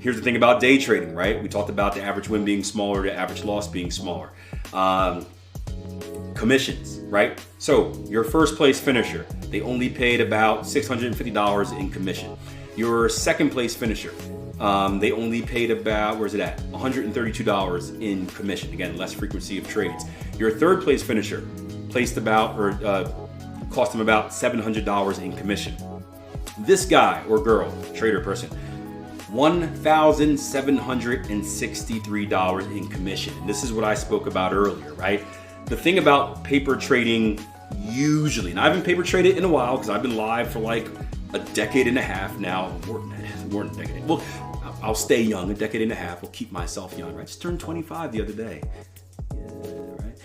Here's the thing about day trading, right? We talked about the average win being smaller, the average loss being smaller. Commissions, right? So your first place finisher, they only paid about $650 in commission. Your second place finisher, they only paid about, where's it at? $132 in commission. Again, less frequency of trades. Your third place finisher placed about, or cost them about $700 in commission. This guy or girl, trader person, $1,763 in commission. And this is what I spoke about earlier, right? The thing about paper trading usually, and I haven't paper traded in a while because I've been live for like a decade and a half now, more than a decade. Well, I'll stay young, a decade and a half. I'll keep myself young, right? I just turned 25 the other day. Yeah, right?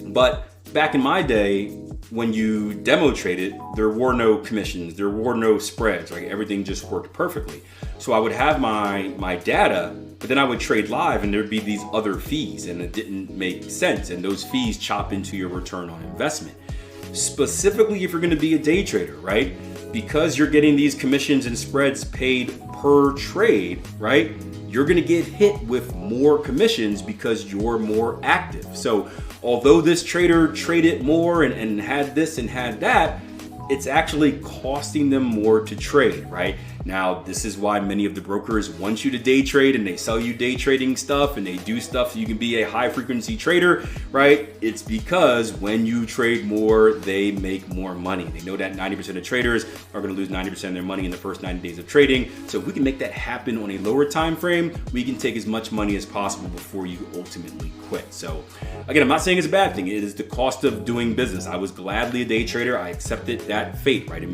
But back in my day, when you demo traded, there were no commissions, there were no spreads, right? Everything just worked perfectly. So I would have my data, but then I would trade live and there'd be these other fees and it didn't make sense. And those fees chop into your return on investment. Specifically if you're gonna be a day trader, right? Because you're getting these commissions and spreads paid per trade, right? You're gonna get hit with more commissions because you're more active. So although this trader traded more and had this and had that, it's actually costing them more to trade, right? Now, this is why many of the brokers want you to day trade and they sell you day trading stuff and they do stuff so you can be a high frequency trader, right? It's because when you trade more, they make more money. They know that 90% of traders are gonna lose 90% of their money in the first 90 days of trading. So if we can make that happen on a lower time frame, we can take as much money as possible before you ultimately quit. So again, I'm not saying it's a bad thing. It is the cost of doing business. I was gladly a day trader. I accepted that fate, right? You can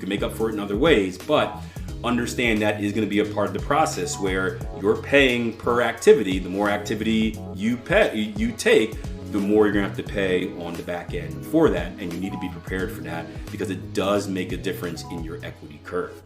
make up for it in other ways, but understand that is going to be a part of the process where you're paying per activity. The more activity you take, the more you're going to have to pay on the back end for that. And you need to be prepared for that because it does make a difference in your equity curve.